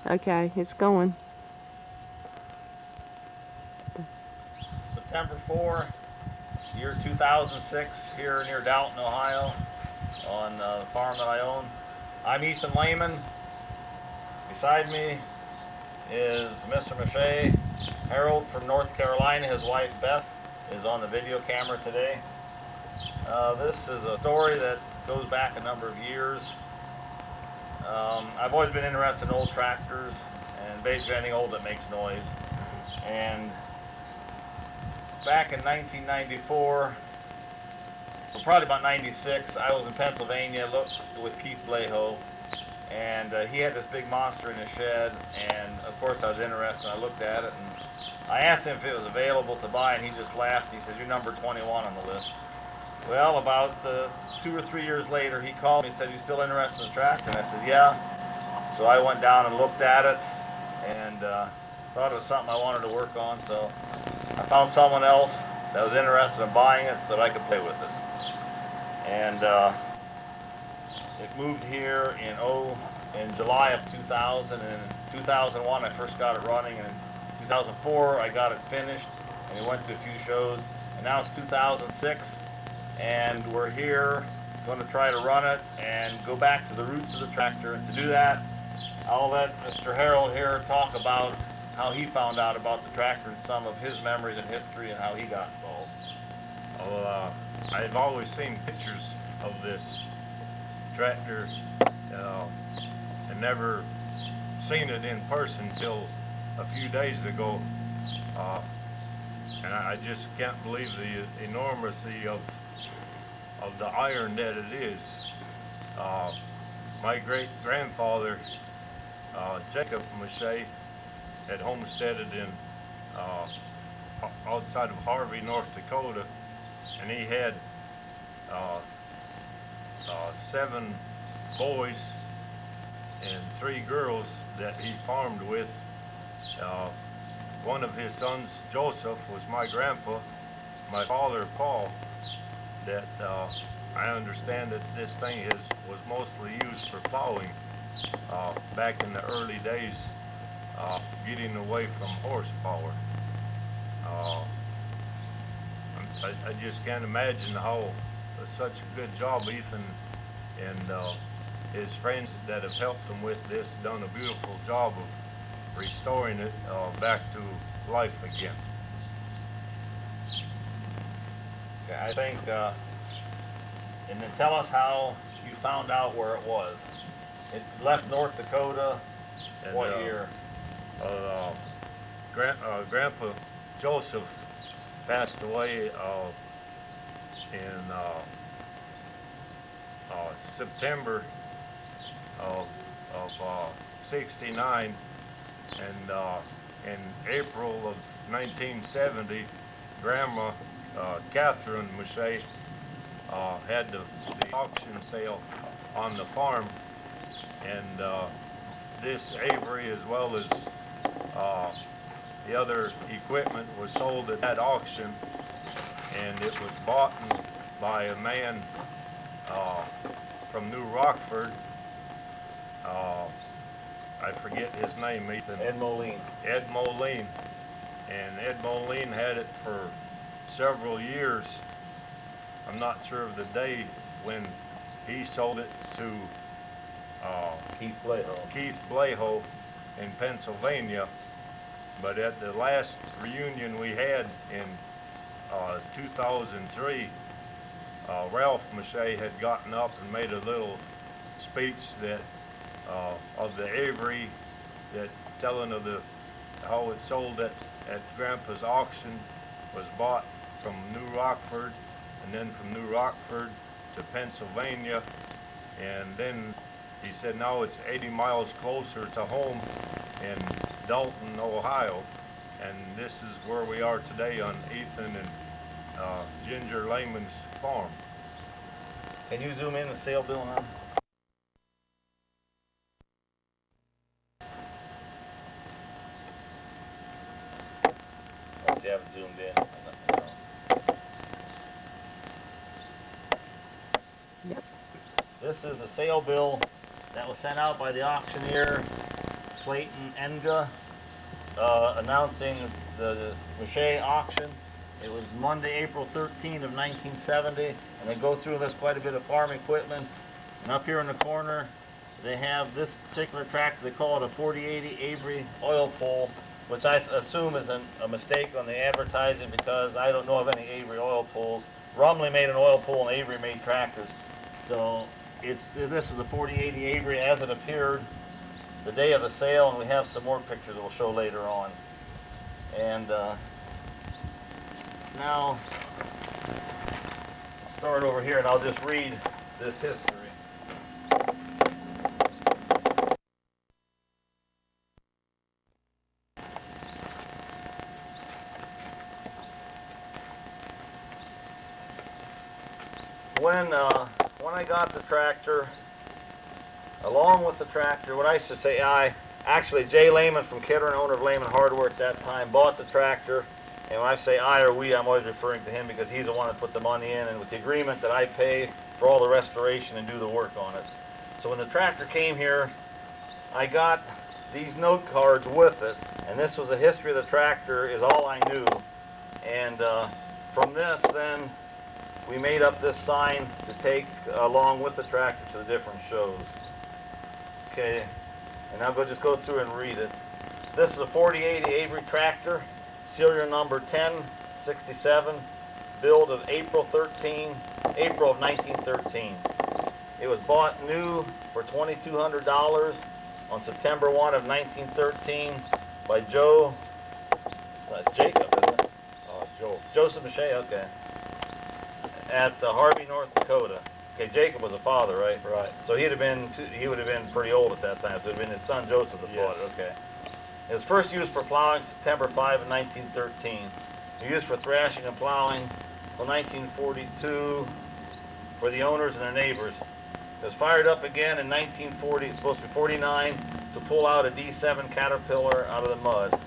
Okay, it's going. September 4, year 2006, here near Dalton, Ohio, on the farm that I own. I'm Ethan Lehman. Beside me is Mr. Mache. Harold from North Carolina, his wife Beth, is on the video camera today. This is a story that goes back a number of years. I've always been interested in old tractors and basically anything old that makes noise. And back in 1994, well, probably about 96, I was in Pennsylvania with Keith Bleho, and he had this big monster in his shed, and of course I was interested, and I looked at it, and I asked him if it was available to buy, and he just laughed. He said, "You're number 21 on the list." Well, about 2 or 3 years later, he called me and said, "You still interested in the tractor?" And I said, "Yeah." So I went down and looked at it, and thought it was something I wanted to work on, so I found someone else that was interested in buying it so that I could play with it. And it moved here in July of 2000. And in 2001, I first got it running, and in 2004, I got it finished, and we went to a few shows. And now it's 2006, and we're here going to try to run it and go back to the roots of the tractor. And to do that, I'll let Mr. Harold here talk about how he found out about the tractor and some of his memories and history and how he got involved. Well, I've always seen pictures of this tractor and never seen it in person until a few days ago. And I just can't believe the enormity of the iron that it is. My great-grandfather, Jacob Mache, had homesteaded in outside of Harvey, North Dakota, and he had 7 boys and 3 girls that he farmed with. One of his sons, Joseph, was my grandpa. My father, Paul, that I understand that this thing was mostly used for plowing back in the early days, getting away from horsepower. I just can't imagine how such a good job Ethan and his friends that have helped him with this done a beautiful job of restoring it back to life again. Okay, I think, and then tell us how you found out where it was. It left North Dakota, And, what year? Grandpa Joseph passed away in September of '69, and in April of 1970, Grandma Catherine Mache had the auction sale on the farm, and this Avery, as well as the other equipment, was sold at that auction, and it was bought by a man from New Rockford. I forget his name, Ethan. Ed Moline. Ed Moline. And Ed Moline had it for several years. I'm not sure of the day when he sold it to Keith Bleho in Pennsylvania. But at the last reunion we had in 2003, Ralph Mache had gotten up and made a little speech that of the Avery, that telling of how it sold at Grandpa's auction, was bought from New Rockford, and then from New Rockford to Pennsylvania, and then he said now it's 80 miles closer to home in Dalton, Ohio, and this is where we are today on Ethan and Ginger Lehman's farm. Can you zoom in the sale bill now? Once you have it zoomed in. Yep. This is the sale bill that was sent out by the auctioneer Slayton Enga announcing the Mache auction. It was Monday, April 13 of 1970, and they go through this quite a bit of farm equipment. And up here in the corner, they have this particular tractor. They call it a 4080 Avery oil pull, which I assume is a mistake on the advertising because I don't know of any Avery oil pulls. Rumley made an oil pull and Avery made tractors. So this is the 4080 Avery as it appeared the day of the sale, and we have some more pictures that we'll show later on. And now, I'll start over here and I'll just read this history. When I got the tractor, along with the tractor, what I should say, actually Jay Lehman from Kitteren, owner of Lehman Hardware at that time, bought the tractor. And when I say I or we, I'm always referring to him because he's the one that put the money in, and with the agreement that I pay for all the restoration and do the work on it. So when the tractor came here, I got these note cards with it, and this was the history of the tractor is all I knew. And from this then, we made up this sign to take along with the tractor to the different shows. Okay, and I'll just go through and read it. This is a 4080 Avery tractor, serial number 1067, build of April of 1913. It was bought new for $2,200 on September 1 of 1913 by Joe, that's Jacob, isn't it? Oh, Joseph Mache, okay. At Harvey, North Dakota. Okay, Jacob was a father, right? Right. So he would have been pretty old at that time. So it would have been his son Joseph that bought it. Okay. It was first used for plowing September 5 of 1913. It was used for thrashing and plowing until 1942 for the owners and their neighbors. It was fired up again in 1940. It's supposed to be 49 to pull out a D7 Caterpillar out of the mud.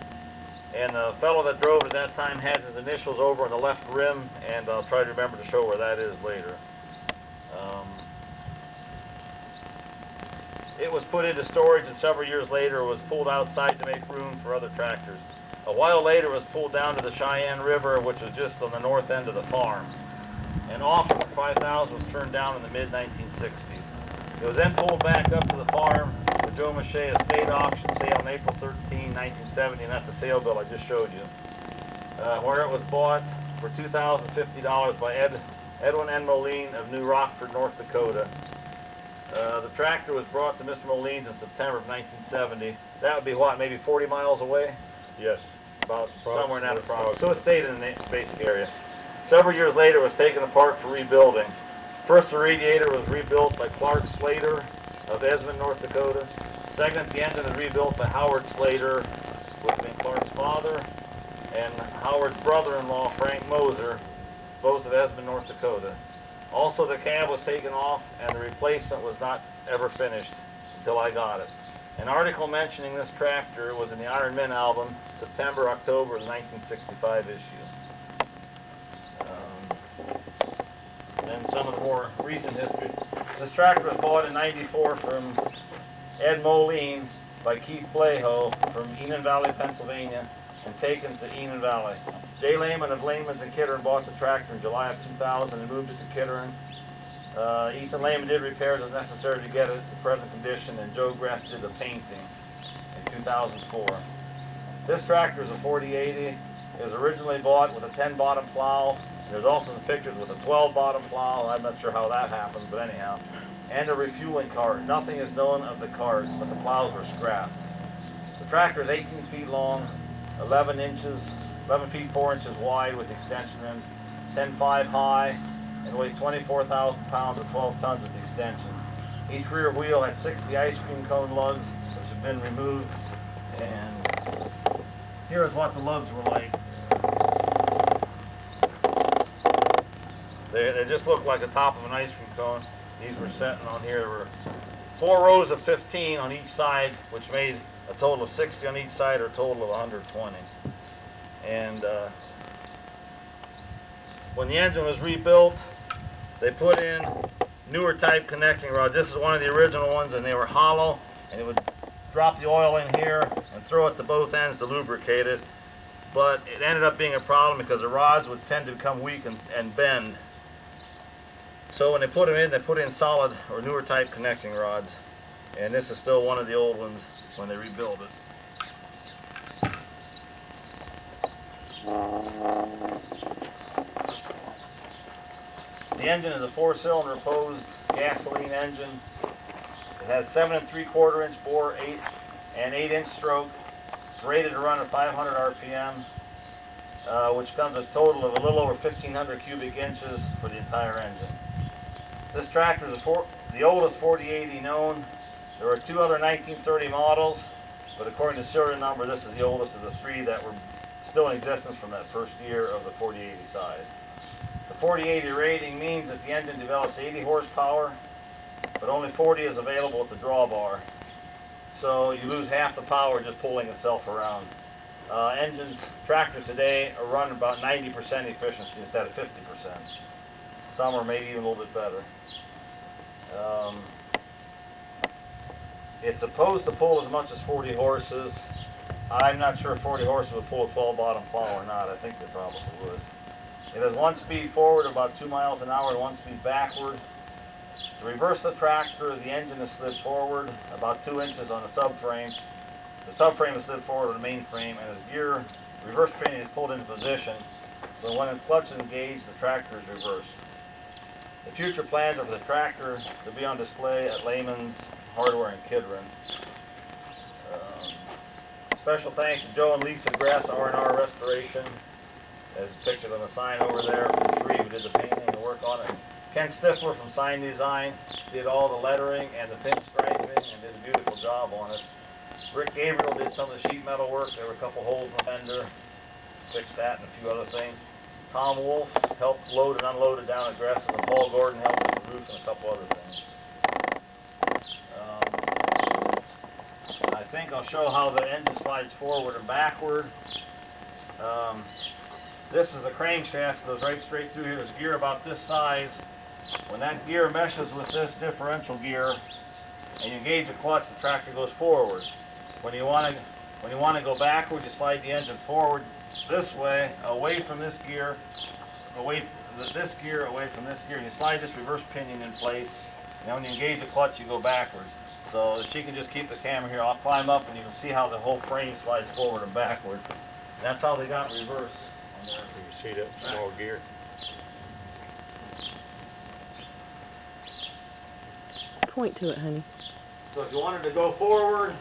And the fellow that drove it at that time has his initials over on the left rim, and I'll try to remember to show where that is later. It was put into storage, and several years later it was pulled outside to make room for other tractors. A while later it was pulled down to the Cheyenne River, which was just on the north end of the farm. An offer for $5,000 was turned down in the mid-1960s. It was then pulled back up to the farm for Joe Mache estate auction sale on April 13, 1970, and that's the sale bill I just showed you. Where it was bought for $2,050 by Edwin N. Moline of New Rockford, North Dakota. The tractor was brought to Mr. Moline's in September of 1970. That would be what, maybe 40 miles away? Yes. About somewhere in that approximate. So it stayed in the basic area. Several years later it was taken apart for rebuilding. First, the radiator was rebuilt by Clark Slater of Esmond, North Dakota. Second, the engine was rebuilt by Howard Slater, who had been Clark's father, and Howard's brother-in-law, Frank Moser, both of Esmond, North Dakota. Also, the cab was taken off, and the replacement was not ever finished until I got it. An article mentioning this tractor was in the Iron Men album, September-October of the 1965 issue. And some of the more recent history. This tractor was bought in '94 from Ed Moline by Keith Plaho from Enon Valley, Pennsylvania, and taken to Enon Valley. Jay Lehman of Lehman's in Kitteren bought the tractor in July of 2000 and moved it to Kitteren. Ethan Lehman did repairs as necessary to get it to present condition, and Joe Gress did the painting in 2004. This tractor is a 4080. It was originally bought with a 10 bottom plow. There's also some pictures with a 12 bottom plow. I'm not sure how that happened, but anyhow. And a refueling cart. Nothing is known of the cart, but the plows were scrapped. The tractor is 18 feet long, 11 feet 4 inches wide with extension rims, 10.5 high, and weighs 24,000 pounds or 12 tons with the extension. Each rear wheel had 60 ice cream cone lugs, which have been removed. And here's what the lugs were like. They just look like the top of an ice cream cone. These were sitting on here. There were 4 rows of 15 on each side, which made a total of 60 on each side, or a total of 120. And when the engine was rebuilt, they put in newer type connecting rods. This is one of the original ones, and they were hollow, and it would drop the oil in here and throw it to both ends to lubricate it. But it ended up being a problem because the rods would tend to become weak and bend. So when they put them in, they put in solid or newer type connecting rods. And this is still one of the old ones when they rebuild it. The engine is a 4-cylinder opposed gasoline engine. It has 7 3/4 inch bore, 8-inch stroke. It's rated to run at 500 RPM, which comes a total of a little over 1,500 cubic inches for the entire engine. This tractor is the oldest 4080 known. There are 2 other 1930 models, but according to serial number, this is the oldest of the 3 that were still in existence from that first year of the 4080 size. The 4080 rating means that the engine develops 80 horsepower, but only 40 is available with the drawbar. So you lose half the power just pulling itself around. Tractors today are running about 90% efficiency instead of 50%. Some are maybe even a little bit better. It's supposed to pull as much as 40 horses. I'm not sure if 40 horses would pull a 12-bottom plow or not. I think they probably would. It has 1 speed forward, about 2 miles an hour, and 1 speed backward. To reverse the tractor, the engine is slid forward about 2 inches on the subframe. The subframe is slid forward on the main frame, and as gear reverse pinion is pulled into position, so when the clutch is engaged, the tractor is reversed. The future plans are for the tractor to be on display at Lehman's Hardware in Kidron. Special thanks to Joe and Lisa Grass R&R Restoration, as pictured on the sign over there, from the 3 who did the painting and work on it. Ken Stifler from Sign Design did all the lettering and the pinstriping and did a beautiful job on it. Rick Gabriel did some of the sheet metal work. There were a couple holes in the fender, fixed that and a few other things. Tom Wolf helped load and unload it down at Gress, and Paul Gordon helped with the roof and a couple other things. I think I'll show how the engine slides forward and backward. This is the crankshaft, goes right straight through here. There's gear about this size. When that gear meshes with this differential gear and you engage the clutch, the tractor goes forward. When you want to go backward, you slide the engine forward this way, away from this gear, away from this gear, and you slide this reverse pinion in place. And when you engage the clutch, you go backwards. So she can just keep the camera here. I'll climb up and you can see how the whole frame slides forward and backward. And that's how they got reversed. You can see that small gear. Point to it, honey. So if you wanted to go forward,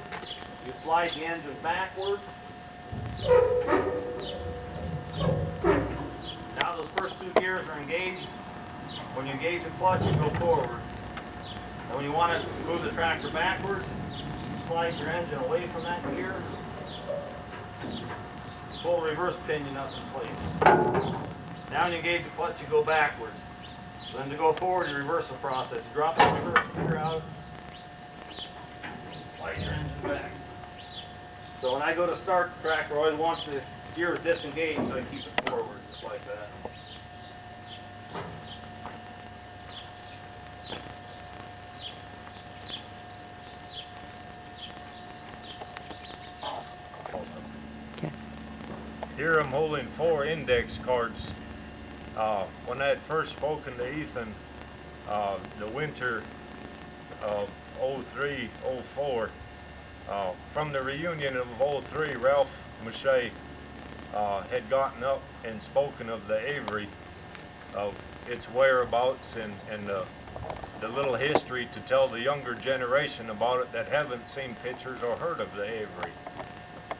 you slide the engine backward. Now those first 2 gears are engaged. When you engage the clutch, you go forward. And when you want to move the tractor backwards, you slide your engine away from that gear. Pull the reverse pinion up in place. Now when you engage the clutch, you go backwards. So then to go forward, you reverse the process. You drop the reverse gear out, slide your engine back. So when I go to start the tractor, I always want the gear to disengage so I keep it forward, just like that. Here I'm holding 4 index cards. When I had first spoken to Ethan, the winter of 03, 04, from the reunion of 03, Ralph Mache had gotten up and spoken of the Avery, of its whereabouts and the little history to tell the younger generation about it that haven't seen pictures or heard of the Avery.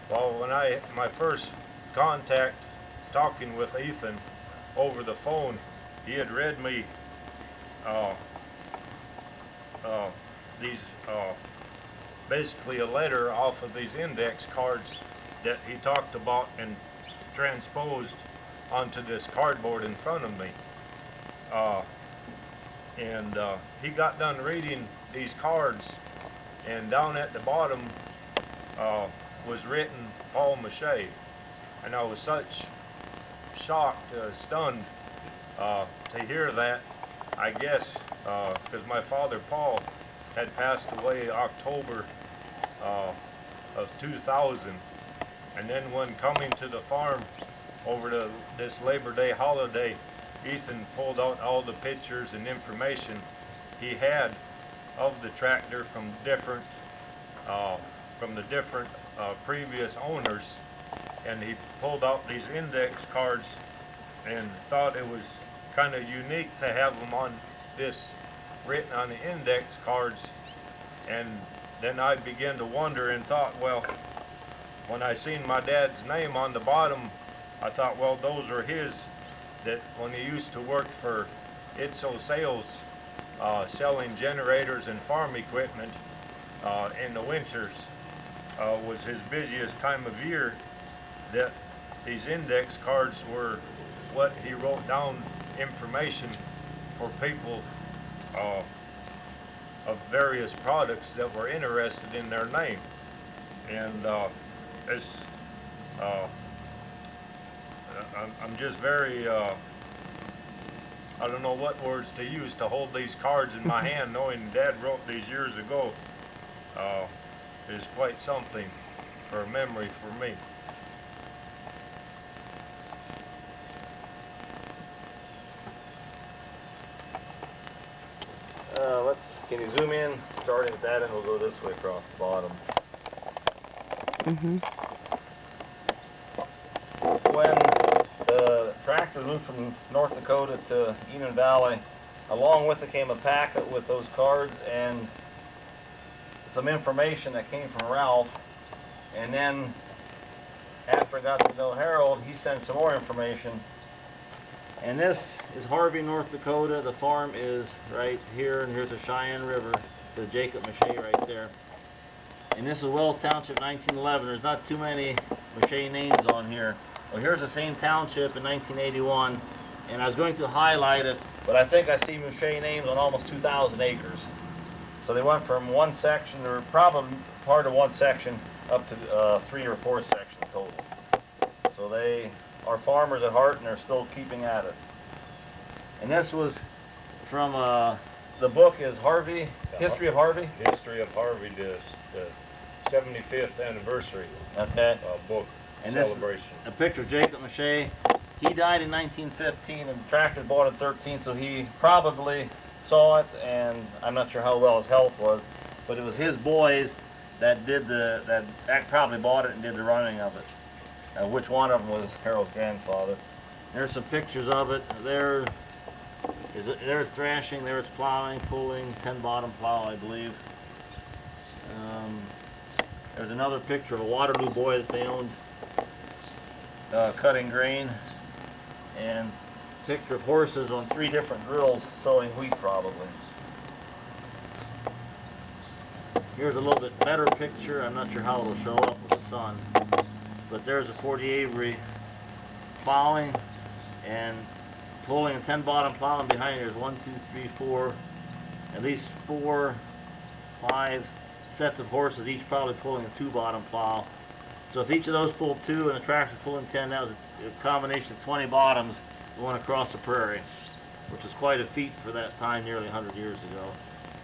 Well, when my first contact talking with Ethan over the phone, he had read me basically a letter off of these index cards that he talked about and transposed onto this cardboard in front of me. He got done reading these cards, and down at the bottom was written Paul Mache. And I was such shocked, stunned to hear that, I guess, because my father Paul had passed away October of 2000. And then when coming to the farm over this Labor Day holiday, Ethan pulled out all the pictures and information he had of the tractor from the different previous owners, and he pulled out these index cards and thought it was kind of unique to have them on this, written on the index cards. And then I began to wonder and thought, well, when I seen my dad's name on the bottom, I thought, well, those are his, that when he used to work for Itso Sales, selling generators and farm equipment in the winters, was his busiest time of year, that these index cards were what he wrote down information for people of various products that were interested in their name. And I'm just very, I don't know what words to use to hold these cards in my hand, knowing Dad wrote these years ago, is quite something for a memory for me. Can you zoom in, starting with that, and we'll go this way across the bottom. Mm-hmm. When the tractor moved from North Dakota to Enon Valley, along with it came a packet with those cards and some information that came from Ralph. And then after I got to know Harold, he sent some more information. And this is Harvey, North Dakota. The farm is right here, and here's the Cheyenne River, the Jacob Mache right there. And this is Wells Township, 1911. There's not too many Mache names on here. Well, here's the same township in 1981, and I was going to highlight it, but I think I see Mache names on almost 2,000 acres. So they went from one section, or probably part of one section, up to 3 or 4 sections total. So they are farmers at heart, and they're still keeping at it. And this was from, the book is Harvey, History of Harvey? History of Harvey, the 75th anniversary book And celebration. This, a picture of Jacob Mache. He died in 1915, and the tractor bought in 13, so he probably saw it, and I'm not sure how well his health was, but it was his boys that did that probably bought it and did the running of it. Which one of them was Harold's grandfather. There's some pictures of it. There's thrashing, there's plowing, pulling, 10 bottom plow, I believe. There's another picture of a Waterloo boy that they owned cutting grain, and a picture of horses on 3 different drills sowing wheat probably. Here's a little bit better picture. I'm not sure how it'll show up with the sun, but there's a 40 Avery plowing and pulling a 10 bottom plow, and behind there's 1, 2, 3, 4, at least 4, 5 sets of horses, each probably pulling a 2 bottom plow. So if each of those pulled 2 and the tractor pulling 10, that was a combination of 20 bottoms going across the prairie, which is quite a feat for that time, nearly 100 years ago.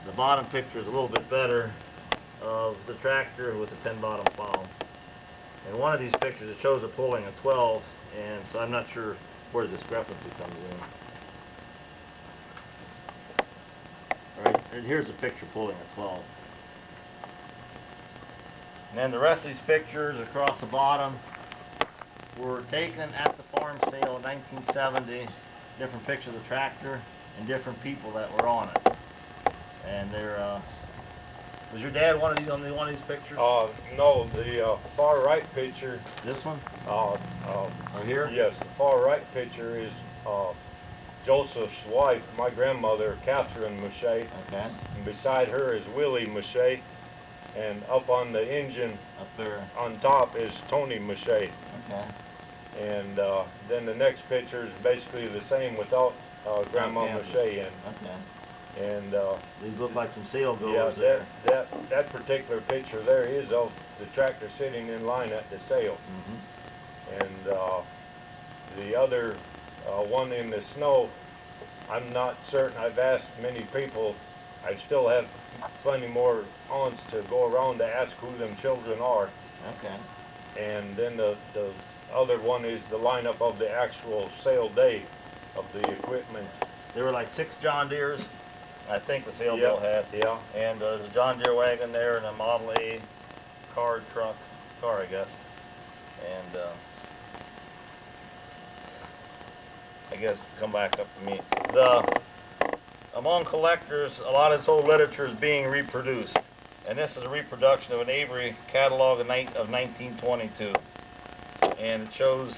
The bottom picture is a little bit better of the tractor with the 10 bottom plow. And one of these pictures, it shows it pulling a 12, and so I'm not sure where the discrepancy comes in. All right, and here's a picture pulling a 12. And then the rest of these pictures across the bottom were taken at the farm sale in 1970. Different pictures of the tractor and different people that were on it. And they're, was your dad on one of these pictures? No, the far right picture. This one? Or here? Yes, the far right picture is Joseph's wife, my grandmother, Catherine Mache. Okay. And beside her is Willie Mache. And up on the engine, up there, on top, is Tony Mache. Okay. And then the next picture is basically the same without Grandma Mache in. Okay. And these look like some sail yeah, goers there. that particular picture there is of the tractor sitting in line at the sale. Mm-hmm. And the other one in the snow, I'm not certain. I've asked many people. I still have plenty more aunts to go around to ask who them children are. Okay. And then the other one is the lineup of the actual sale day of the equipment. There were like 6 John Deeres, I think the sale Yep, bill had. yeah. And there's a John Deere wagon there and a Model A car, I guess. And I guess come back up to me. Among collectors, a lot of this old literature is being reproduced. And this is a reproduction of an Avery catalog of 1922. And it shows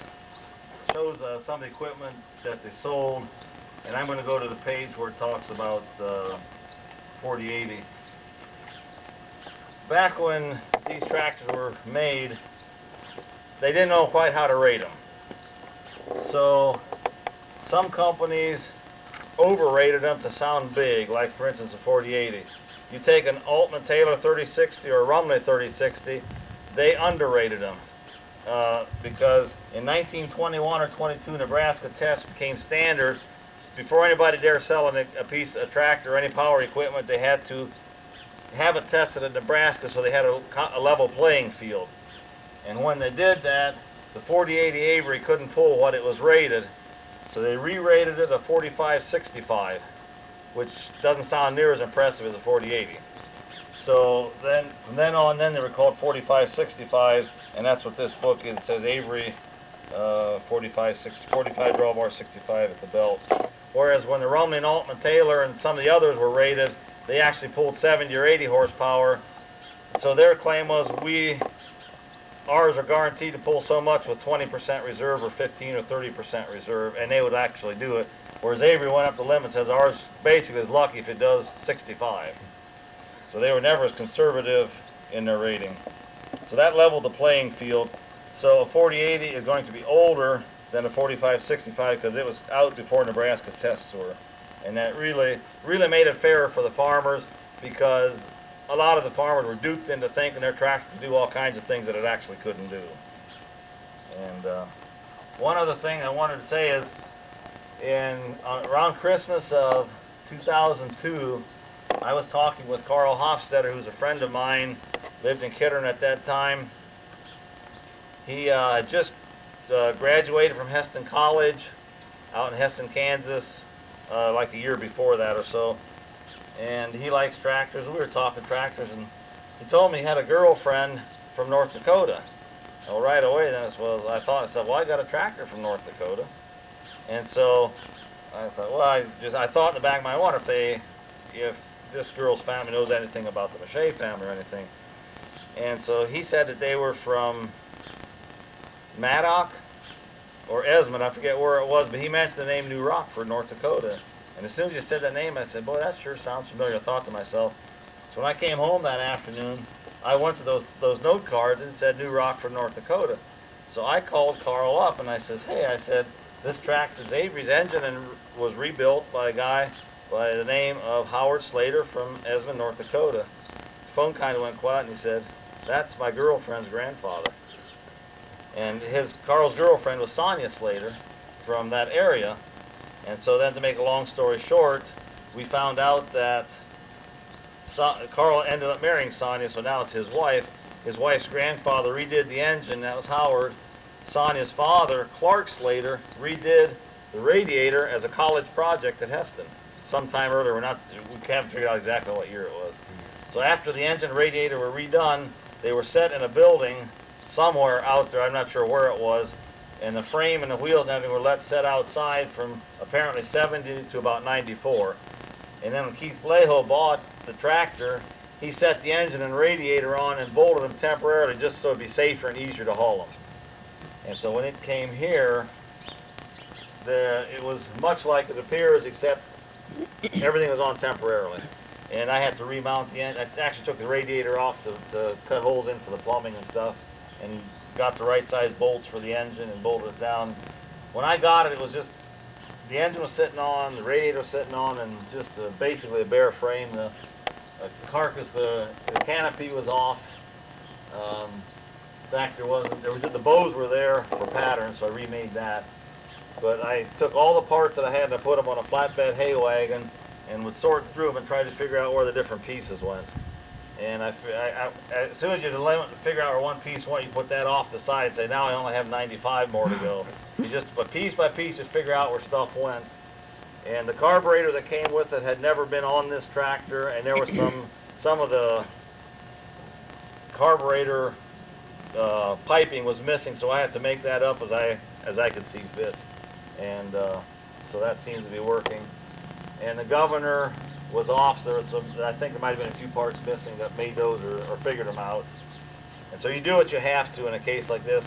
some of the equipment that they sold. And I'm going to go to the page where it talks about 4080. Back when these tractors were made, they didn't know quite how to rate them. So some companies overrated them to sound big, like for instance a 4080. You take an Altman Taylor 3060 or a Rumley 3060, they underrated them because in 1921 or 22 Nebraska tests became standard. Before anybody dared sell a tractor or any power equipment, they had to have it tested in Nebraska so they had a level playing field. And when they did that, the 4080 Avery couldn't pull what it was rated, so they re-rated it a 4565, which doesn't sound near as impressive as a 4080. So then, from then on, they were called 4565s, and that's what this book is. It says Avery 45 drawbar 65 at the belt. Whereas when the Rumley and Altman Taylor and some of the others were rated, they actually pulled 70 or 80 horsepower. So their claim was ours are guaranteed to pull so much with 20% reserve or 15 or 30% reserve, and they would actually do it. Whereas Avery went up the limit and says ours basically is lucky if it does 65. So they were never as conservative in their rating. So that leveled the playing field. So a 4080 is going to be older than a 4565 because it was out before Nebraska tests were. And that really made it fairer for the farmers because a lot of the farmers were duped into thinking their tractor could do all kinds of things that it actually couldn't do. And one other thing I wanted to say is around Christmas of 2002, I was talking with Carl Hofstetter, who's a friend of mine, lived in Kittern at that time. He had just graduated from Heston College out in Heston, Kansas, like a year before that or so. And he likes tractors. We were talking tractors, and he told me he had a girlfriend from North Dakota. Well, right away then I said, well, I got a tractor from North Dakota. And so I thought, well, I thought in the back of my mind, I wonder if this girl's family knows anything about the Mache family or anything. And so he said that they were from Maddock or Esmond, I forget where it was, but he mentioned the name New Rockford, North Dakota. And as soon as he said that name, I said, boy, that sure sounds familiar. I thought to myself. So when I came home that afternoon, I went to those note cards and it said New Rockford, North Dakota. So I called Carl up and I says, hey, I said, this tractor's Avery's engine and was rebuilt by a guy by the name of Howard Slater from Esmond, North Dakota. His phone kind of went quiet and he said, that's my girlfriend's grandfather. And Carl's girlfriend was Sonia Slater from that area. And so then, to make a long story short, we found out that Carl ended up marrying Sonia, so now it's his wife. His wife's grandfather redid the engine, that was Howard. Sonia's father, Clark Slater, redid the radiator as a college project at Heston. Sometime earlier, we haven't figured out exactly what year it was. So after the engine and radiator were redone, they were set in a building somewhere out there, I'm not sure where it was, and the frame and the wheels and everything were set outside from apparently 70 to about 94. And then when Keith Blejo bought the tractor, he set the engine and radiator on and bolted them temporarily just so it'd be safer and easier to haul them. And so when it came here, it was much like it appears, except everything was on temporarily. And I had to remount the engine. I actually took the radiator off to cut holes in for the plumbing and stuff, and got the right size bolts for the engine and bolted it down. When I got it, it was just, the engine was sitting on, the radiator was sitting on, and just basically a bare frame. The carcass, the canopy was off. In fact, the bows were there for pattern, so I remade that. But I took all the parts that I had and I put them on a flatbed hay wagon, and would sort through them and try to figure out where the different pieces went. And as soon as you figure out where one piece went, you put that off the side and say, now I only have 95 more to go. You just, but piece by piece, just figure out where stuff went. And the carburetor that came with it had never been on this tractor, and there was some of the carburetor piping was missing, so I had to make that up as I could see fit. And so that seems to be working. And the governor was off, so I think there might have been a few parts missing that made those or figured them out. And so you do what you have to in a case like this.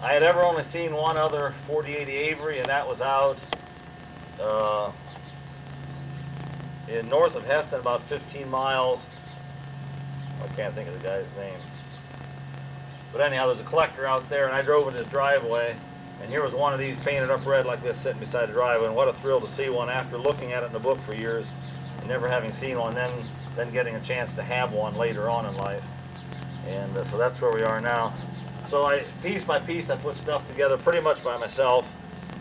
I had ever only seen one other 4080 Avery, and that was out in north of Heston, about 15 miles. I can't think of the guy's name. But anyhow, there's a collector out there, and I drove in his driveway, and here was one of these painted up red like this sitting beside the driveway, and what a thrill to see one after looking at it in the book for years and never having seen one, then getting a chance to have one later on in life. And so that's where we are now. So piece by piece, I put stuff together pretty much by myself.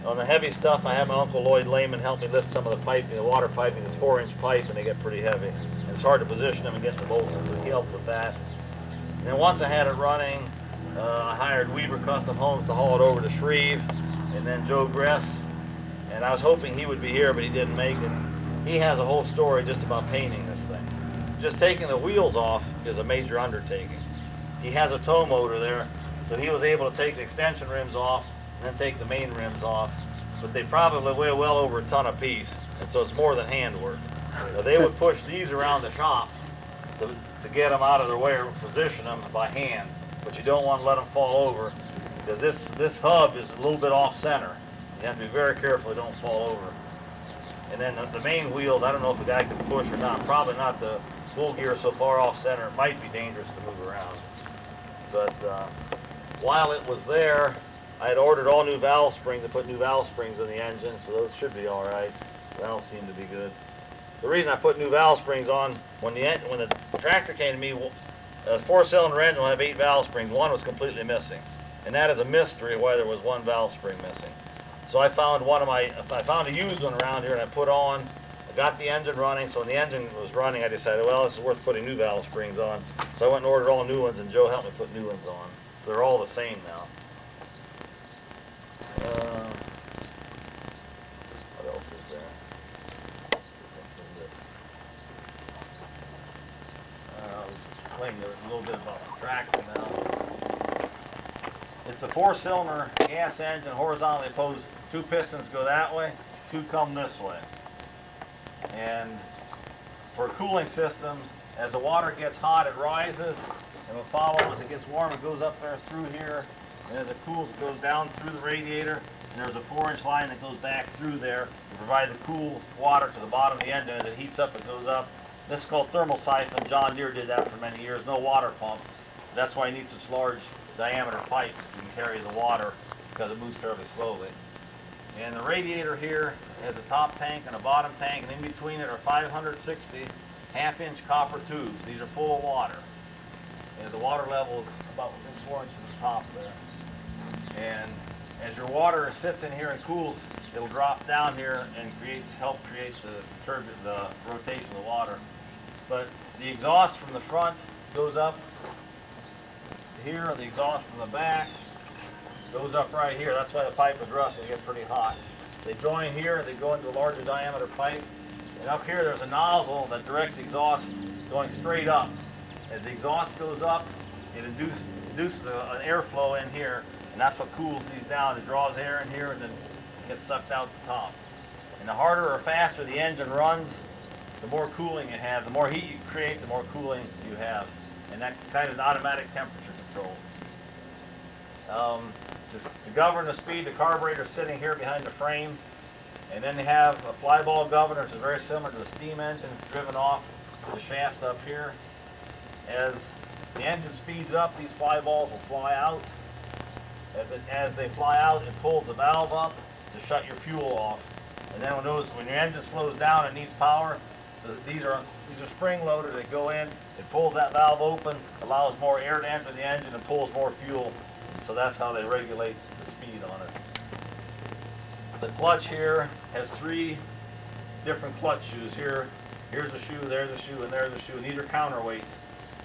On the heavy stuff, I have my Uncle Lloyd Lehman help me lift some of the piping, the water piping. It's 4-inch pipe, and they get pretty heavy. And it's hard to position them and get the bolts in, so he helped with that. And then once I had it running, I hired Weaver Custom Homes to haul it over to Shreve, and then Joe Gress. And I was hoping he would be here, but he didn't make it. He has a whole story just about painting this thing. Just taking the wheels off is a major undertaking. He has a tow motor there, so he was able to take the extension rims off and then take the main rims off. But they probably weigh well over a ton apiece, and so it's more than handwork. Now, they would push these around the shop to get them out of their way or position them by hand. But you don't want to let them fall over, because this hub is a little bit off center. You have to be very careful they don't fall over. And then the main wheels, I don't know if the guy can push or not. Probably not. The spool gear is so far off center, it might be dangerous to move around. But while it was there, I had ordered all new valve springs to put new valve springs in the engine, so those should be all right. Valves seem to be good. The reason I put new valve springs on, when the tractor came to me, a 4-cylinder engine will have 8 valve springs. One was completely missing, and that is a mystery why there was one valve spring missing. So I found I found a used one around here, and I put on. I got the engine running, so when the engine was running, I decided, well, this is worth putting new valve springs on. So I went and ordered all new ones, and Joe helped me put new ones on. So they're all the same now. What else is there? I'll explain a little bit about the tractor now. It's a 4-cylinder gas engine, horizontally opposed. 2 pistons go that way, 2 come this way. And for a cooling system, as the water gets hot, it rises, and will follow as it gets warm. It goes up there through here, and as it cools, it goes down through the radiator, and there's a 4-inch line that goes back through there to provide the cool water to the bottom of the engine. As it heats up, it goes up. This is called thermal siphon. John Deere did that for many years. No water pump. That's why you need such large diameter pipes so you can carry the water, because it moves fairly slowly. And the radiator here has a top tank and a bottom tank, and in between it are 560 half-inch copper tubes. These are full of water. And the water level is about within 4 inches of the top there. And as your water sits in here and cools, it'll drop down here and help create the rotation of the water. But the exhaust from the front goes up here, the exhaust from the back goes up right here. That's why the pipe is rusty. It gets pretty hot. They join here, they go into a larger diameter pipe, and up here there's a nozzle that directs the exhaust going straight up. As the exhaust goes up, it induces an airflow in here, and that's what cools these down. It draws air in here and then gets sucked out the top. And the harder or faster the engine runs, the more cooling you have. The more heat you create, the more cooling you have. And that kind of is automatic temperature control. To govern the speed, the carburetor is sitting here behind the frame. And then they have a fly ball governor, which is very similar to the steam engine, driven off the shaft up here. As the engine speeds up, these fly balls will fly out. As they fly out, it pulls the valve up to shut your fuel off. And then when your engine slows down and needs power, these are spring loaded. They go in, it pulls that valve open, allows more air to enter the engine, and pulls more fuel. So that's how they regulate the speed on it. The clutch here has 3 different clutch shoes. Here's a shoe, there's a shoe, and there's a shoe, and these are counterweights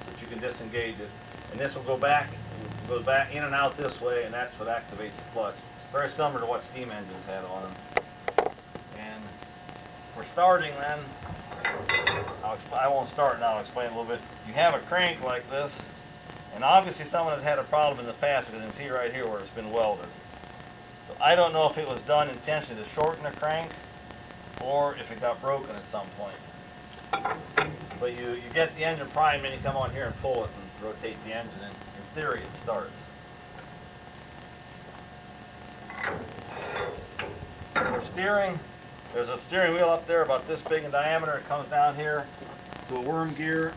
that you can disengage it. And this will go back, it goes back in and out this way, and that's what activates the clutch. Very similar to what steam engines had on them. And for starting then, I won't start now, I'll explain a little bit. You have a crank like this, and obviously someone has had a problem in the past because you can see right here where it's been welded. So I don't know if it was done intentionally to shorten the crank or if it got broken at some point. But you get the engine primed and you come on here and pull it and rotate the engine, and in theory it starts. For steering, there's a steering wheel up there about this big in diameter. It comes down here to a worm gear,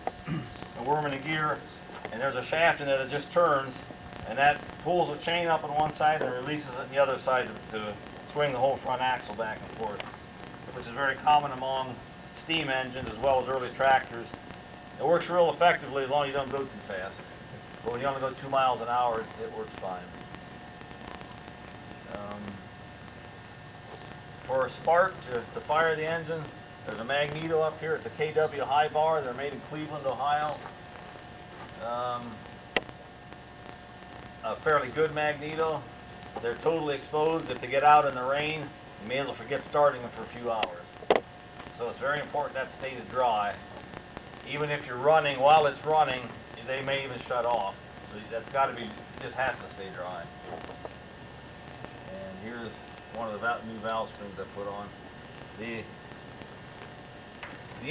a worm in a gear, and there's a shaft in it that just turns, and that pulls the chain up on one side and releases it on the other side to swing the whole front axle back and forth, which is very common among steam engines as well as early tractors. It works real effectively as long as you don't go too fast. But when you only go 2 miles an hour, it works fine. For a spark to fire the engine, there's a magneto up here. It's a KW high bar. They're made in Cleveland, Ohio. A fairly good magneto. They're totally exposed. If they get out in the rain, you may as well forget starting them for a few hours. So it's very important that stays dry. Even if you're running, while it's running, they may even shut off. So that's got to be, just has to stay dry. And here's one of the new valve springs I put on. The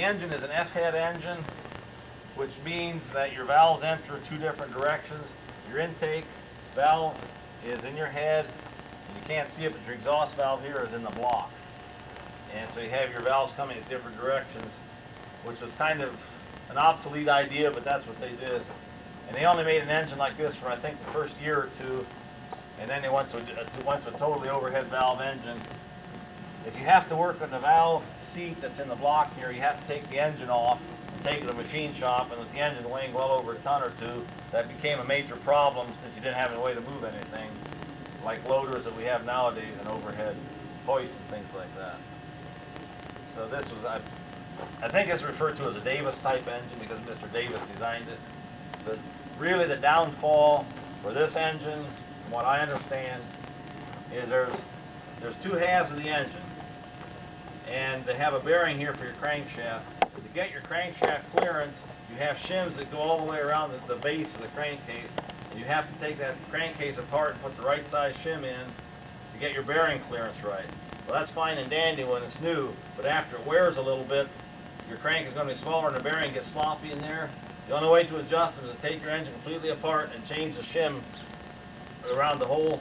engine is an F-head engine, which means that your valves enter 2 different directions. Your intake valve is in your head, and you can't see it, but your exhaust valve here is in the block. And so you have your valves coming in different directions, which was kind of an obsolete idea, but that's what they did. And they only made an engine like this for, I think, the first year or 2, and then they went to a totally overhead valve engine. If you have to work on the valve seat that's in the block here, you have to take the engine off and take it to the machine shop, and with the engine weighing well over a ton or 2, that became a major problem since you didn't have any way to move anything, like loaders that we have nowadays and overhead hoists and things like that. So this was, I think it's referred to as a Davis type engine because Mr. Davis designed it. But really the downfall for this engine, from what I understand, is there's 2 halves of the engine, and they have a bearing here for your crankshaft. To get your crankshaft clearance, you have shims that go all the way around the base of the crankcase, and you have to take that crankcase apart and put the right size shim in to get your bearing clearance right. Well, that's fine and dandy when it's new, but after it wears a little bit, your crank is going to be smaller and the bearing gets sloppy in there. The only way to adjust them is to take your engine completely apart and change the shim around the whole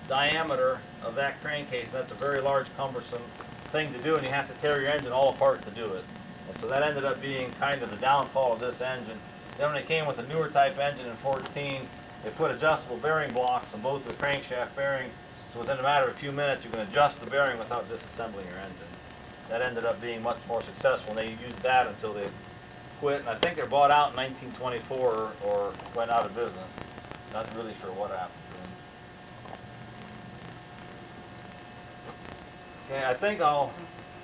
diameter of that crankcase. That's a very large, cumbersome thing to do, and you have to tear your engine all apart to do it. And so that ended up being kind of the downfall of this engine. Then when they came with a newer type engine in 14, they put adjustable bearing blocks on both the crankshaft bearings, so within a matter of a few minutes you can adjust the bearing without disassembling your engine. That ended up being much more successful, and they used that until they quit, and I think they were bought out in 1924 or went out of business. Not really sure what happened to them. Okay, I think I'll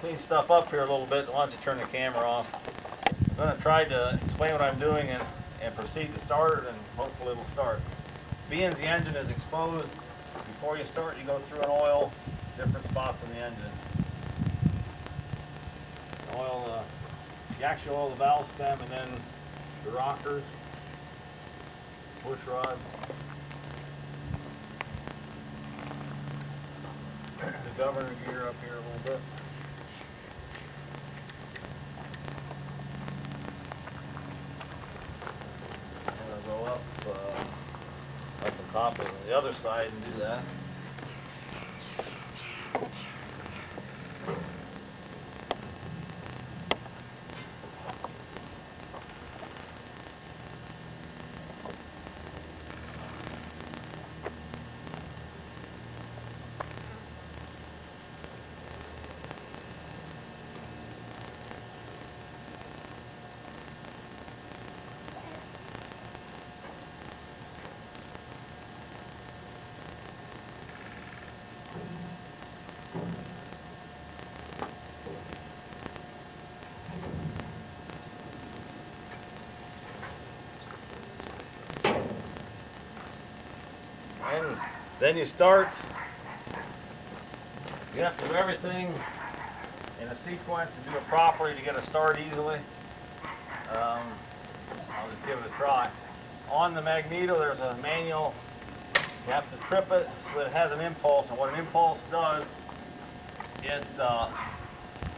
clean stuff up here a little bit once you turn the camera off. I'm going to try to explain what I'm doing and proceed to start it, and hopefully it'll start. Being the engine is exposed, before you start you go through and oil different spots in the engine. You actually oil the valve stem and then the rockers, push rod, the governor gear up here a little bit. And I'll go up on top of the other side and do that. And then you start. You have to do everything in a sequence and do it properly to get a start easily. I'll just give it a try. On the magneto, there's a manual. You have to trip it so that it has an impulse, and what an impulse does, it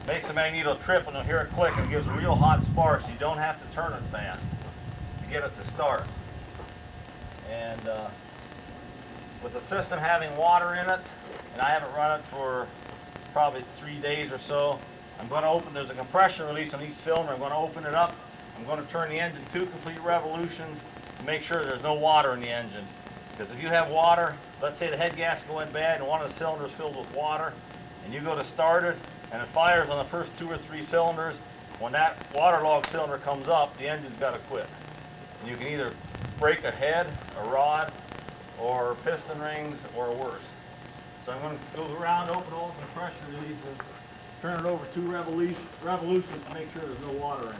makes the magneto trip, and you'll hear it click, and it gives real hot sparks. You don't have to turn it fast to get it to start. And with the system having water in it, and I haven't run it for probably 3 days or so, I'm going to open, there's a compression release on each cylinder. I'm going to open it up. I'm going to turn the engine 2 complete revolutions to make sure there's no water in the engine. Because if you have water, let's say the head gasket went bad and one of the cylinders filled with water, and you go to start it, and it fires on the first 2 or 3 cylinders, when that waterlogged cylinder comes up, the engine's got to quit. And you can either break a head, a rod, or piston rings, or worse. So I'm going to go around, open all the compression releases, turn it over 2 revolutions to make sure there's no water in it.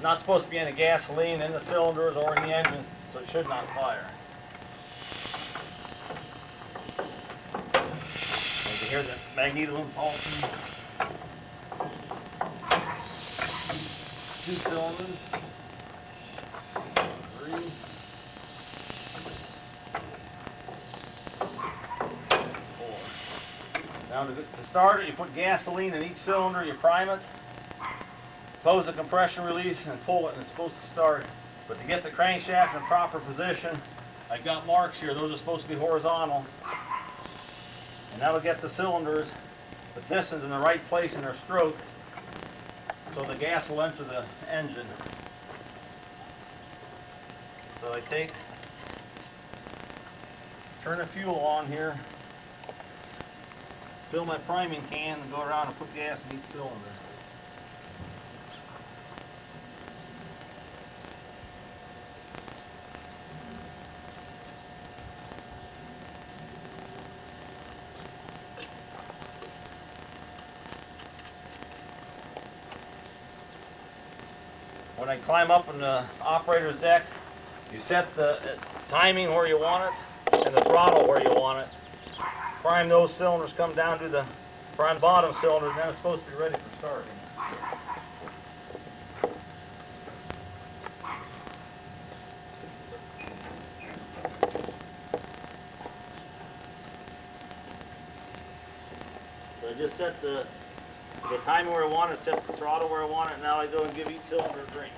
Not supposed to be any gasoline in the cylinders or in the engine, so it should not fire. You can hear the magneto impulsing. 2 cylinders. 3. 4. Now to start it, you put gasoline in each cylinder, you prime it. Close the compression release and pull it, and it's supposed to start. But to get the crankshaft in proper position, I've got marks here. Those are supposed to be horizontal. And that'll get the cylinders, the pistons in the right place in their stroke, so the gas will enter the engine. So I turn the fuel on here, fill my priming can, and go around and put gas in each cylinder. When I climb up on the operator's deck, you set the timing where you want it and the throttle where you want it. Prime those cylinders, come down to the prime bottom cylinder, and then it's supposed to be ready for starting. So I just set the timer where I want it, set the throttle where I want it, and now I go and give each cylinder a drink.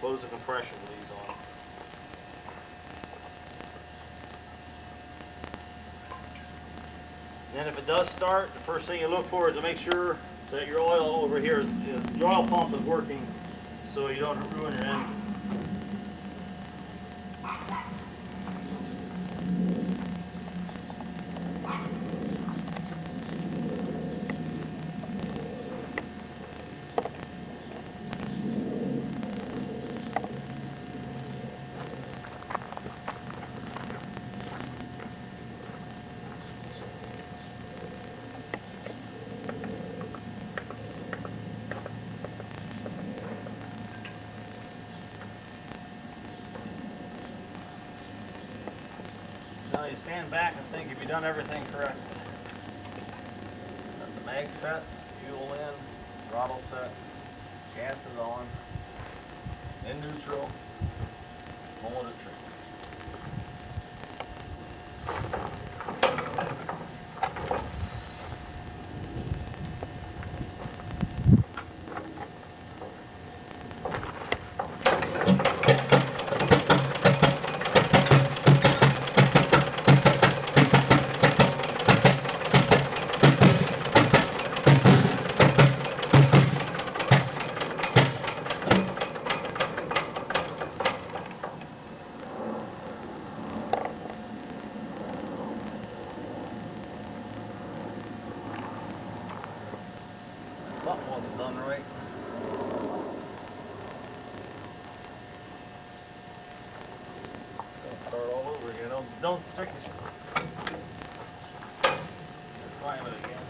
Close the compression release on it. And then if it does start, the first thing you look for is to make sure that your oil over here, your oil pump is working, so you don't ruin your engine. Now you stand back and think, have you done everything correctly? Got the mag set, fuel in, throttle set, gas is on, in neutral, pulling it true. don't stick it. Slam it again.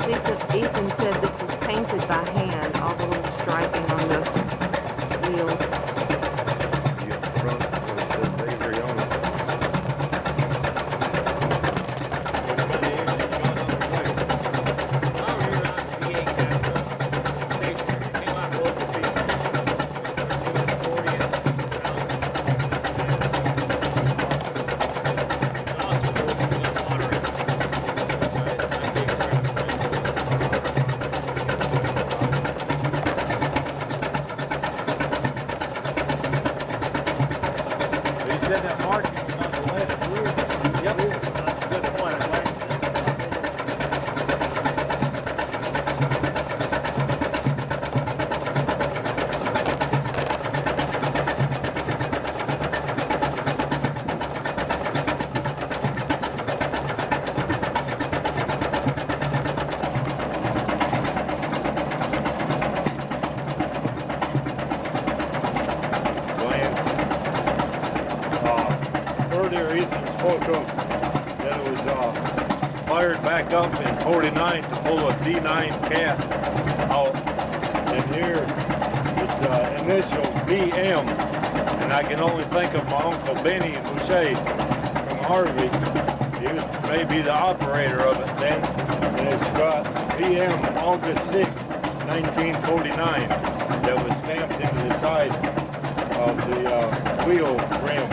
Ethan said this was painted by hand, all the little striping on the wheels. The front says Avery on it. He said that marking was on the left rear. Yep, that's a good point. I'd like Earlier Ethan spoke of that it was fired back up in 49 to pull a D9 cat out. And here it's initial BM. And I can only think of my Uncle Benny Boucher from Harvey. He was maybe the operator of it then. And it's got BM August 6, 1949 that was stamped into the side of the wheel rim.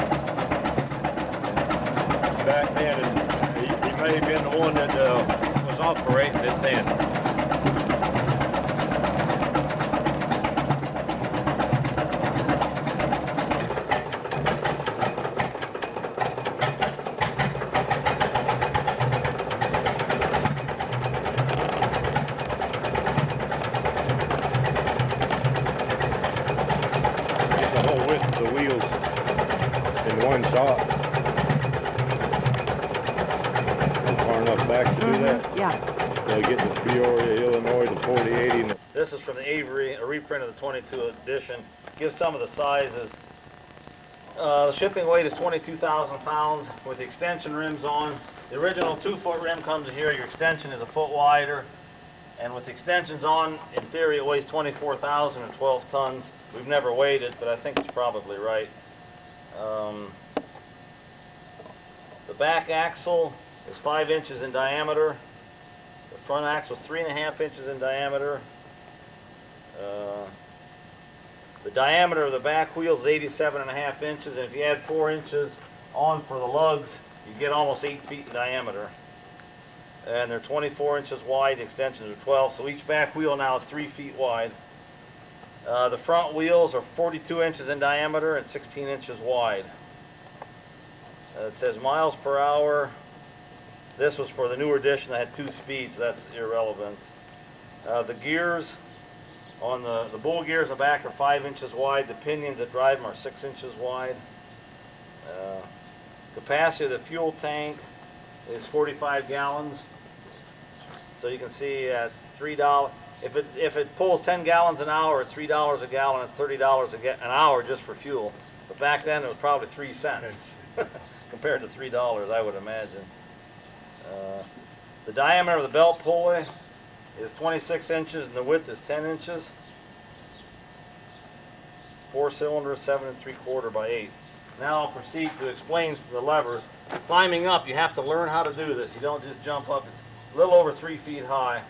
Back then, and he may have been the one that was operating it then. Get the whole width of the wheels in one shot. Enough back to do that. Yeah. They get the Peoria, Illinois, the 4080. This is from the Avery, a reprint of the 22 edition. Gives some of the sizes. The shipping weight is 22,000 pounds with the extension rims on. The original 2-foot rim comes in here. Your extension is a foot wider. And with the extensions on, in theory, it weighs 24,000 or 12 tons. We've never weighed it, but I think it's probably right. The back axle is 5 inches in diameter. The front axle is 3.5 inches in diameter. The diameter of the back wheel is 87.5 inches, and if you add 4 inches on for the lugs, you get almost 8 feet in diameter. And they're 24 inches wide, the extensions are 12, so each back wheel now is 3 feet wide. The front wheels are 42 inches in diameter and 16 inches wide. It says miles per hour. This was for the newer edition that had 2 speeds, so that's irrelevant. The gears on the bull gears in the back are 5 inches wide. The pinions that drive them are 6 inches wide. Capacity of the fuel tank is 45 gallons. So you can see at $3, if it pulls 10 gallons an hour at $3 a gallon, it's $30 an hour just for fuel. But back then it was probably 3 cents compared to $3, I would imagine. The diameter of the belt pulley is 26 inches and the width is 10 inches. 4 cylinders, 7 3/4 by 8. Now I'll proceed to explain the levers. Climbing up, you have to learn how to do this. You don't just jump up. It's a little over 3 feet high.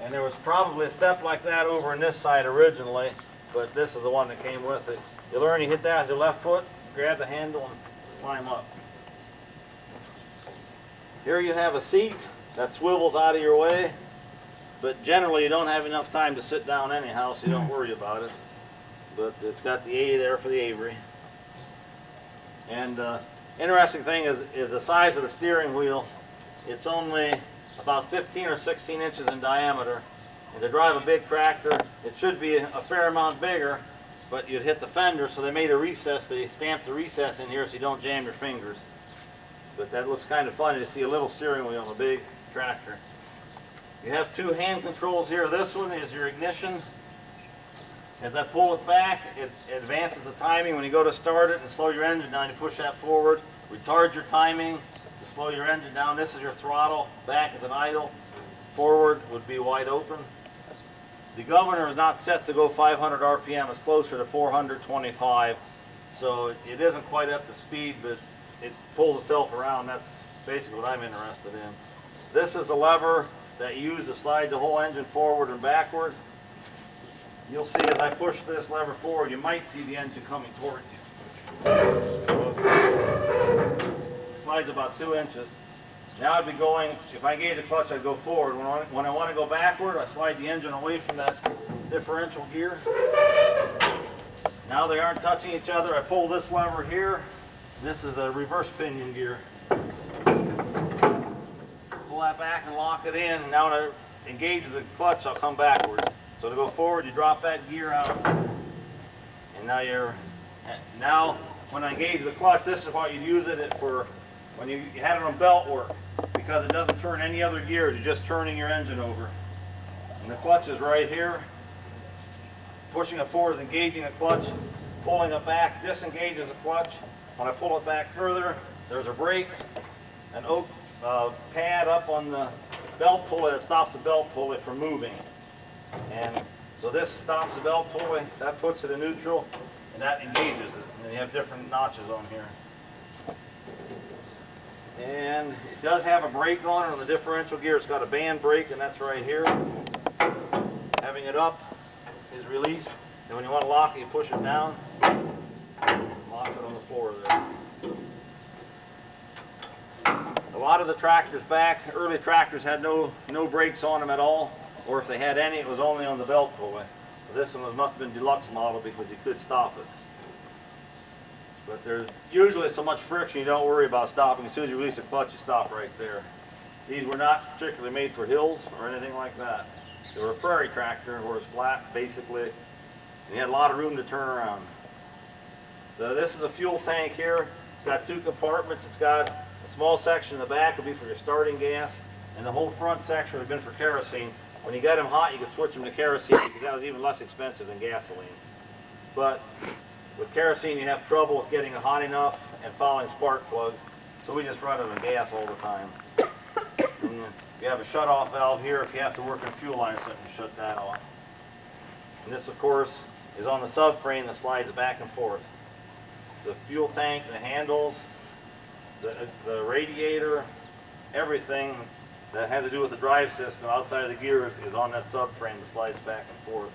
And there was probably a step like that over on this side originally, but this is the one that came with it. You learn, you hit that with your left foot, grab the handle and climb up. Here you have a seat that swivels out of your way, but generally you don't have enough time to sit down anyhow, so you don't worry about it. But it's got the A there for the Avery. And interesting thing is the size of the steering wheel. It's only about 15 or 16 inches in diameter. And to drive a big tractor, it should be a fair amount bigger, but you'd hit the fender, so they made a recess. They stamped the recess in here so you don't jam your fingers. But that looks kind of funny to see a little steering wheel on a big tractor. You have 2 hand controls here. This one is your ignition. As I pull it back, it advances the timing. When you go to start it and slow your engine down, you push that forward. Retard your timing to slow your engine down. This is your throttle. Back is an idle. forward would be wide open. The governor is not set to go 500 RPM, it's closer to 425, so it isn't quite up to speed, but it pulls itself around. That's basically what I'm interested in. This is the lever that you use to slide the whole engine forward and backward. You'll see as I push this lever forward, you might see the engine coming towards you. It slides about 2 inches. Now I'd be going, if I engage the clutch, I'd go forward. When I want to go backward, I slide the engine away from that differential gear. Now they aren't touching each other. I pull this lever here. This is a reverse pinion gear. Pull that back and lock it in. And now when I engage the clutch, I'll come backward. So to go forward, you drop that gear out. And now when I engage the clutch, this is what you'd use it for when you had it on belt work, because it doesn't turn any other gears, you're just turning your engine over. And the clutch is right here. Pushing it forward is engaging the clutch, pulling it back disengages the clutch. When I pull it back further, there's a brake, an oak pad up on the belt pulley that stops the belt pulley from moving. And so this stops the belt pulley, that puts it in neutral, and that engages it. And then you have different notches on here. And it does have a brake on it on the differential gear. It's got a band brake, and that's right here. Having it up is released. And when you want to lock it, you push it down. Lock it on the floor there. A lot of the tractors back, early tractors had no brakes on them at all. Or if they had any, it was only on the belt pulley. This one must have been deluxe model because you could stop it. But there's usually so much friction you don't worry about stopping. As soon as you release the clutch, you stop right there. These were not particularly made for hills or anything like that. They were a prairie tractor where it's flat basically, and you had a lot of room to turn around. So this is a fuel tank here. It's got 2 compartments. It's got a small section in the back will be for your starting gas, and the whole front section would have been for kerosene. When you got them hot, you could switch them to kerosene because that was even less expensive than gasoline. But with kerosene, you have trouble with getting it hot enough and following spark plugs, so we just run it on gas all the time. And you have a shut-off valve here if you have to work in fuel line or something to shut that off. And this, of course, is on the subframe that slides back and forth. The fuel tank, the handles, the radiator, everything that had to do with the drive system outside of the gears is on that subframe that slides back and forth.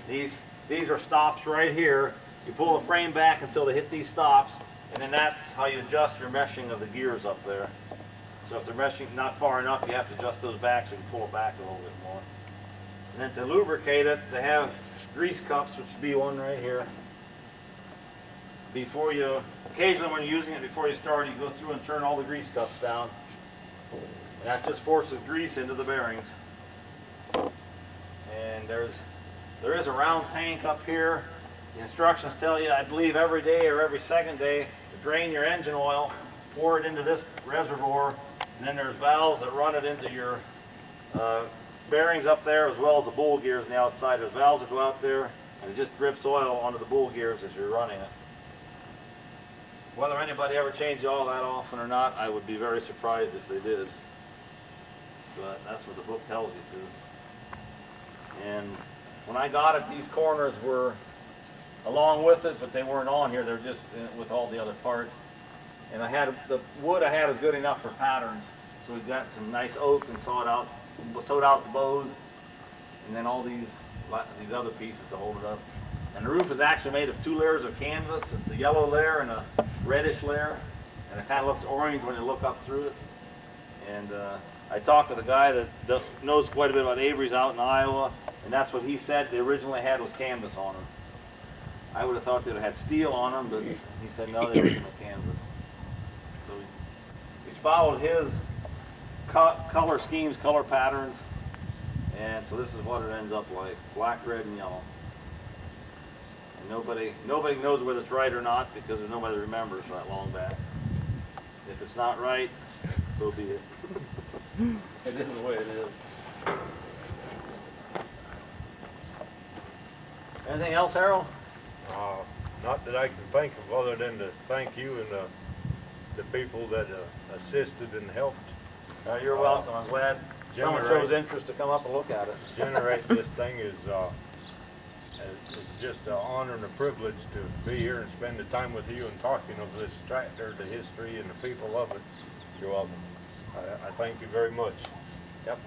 These are stops right here. You pull the frame back until they hit these stops, and then that's how you adjust your meshing of the gears up there. So if they're meshing not far enough, you have to adjust those back so you can pull it back a little bit more. And then to lubricate it, they have grease cups, which would be one right here. Occasionally when you're using it before you start, you go through and turn all the grease cups down. And that just forces grease into the bearings. And there is a round tank up here. The instructions tell you, I believe every day or every second day, to drain your engine oil, pour it into this reservoir, and then there's valves that run it into your bearings up there as well as the bowl gears on the outside. There's valves that go out there, and it just drips oil onto the bowl gears as you're running it. Whether anybody ever changed the oil that often or not, I would be very surprised if they did. But that's what the book tells you to. And when I got it, these corners were along with it, but they weren't on here. They're just with all the other parts. And the wood I had is good enough for patterns. So we've got some nice oak and sewed out the bows, and then all these other pieces to hold it up. And the roof is actually made of 2 layers of canvas. It's a yellow layer and a reddish layer, and it kind of looks orange when you look up through it. And I talked to the guy that knows quite a bit about Avery's out in Iowa, and that's what he said they originally had was canvas on them. I would have thought they'd have had steel on them, but he said no, they were canvas. So we followed his color schemes, color patterns, and so this is what it ends up like: black, red, and yellow. And nobody knows whether it's right or not because nobody remembers that long back. If it's not right, so be it. It is the way it is. Anything else, Harold? Not that I can think of other than to thank you and the people that assisted and helped. You're welcome. I'm glad someone generate- shows interest to come up and look at it. generate this thing is it's just an honor and a privilege to be here and spend the time with you and talking of this tractor, the history and the people of it. You're welcome. I thank you very much. Yep.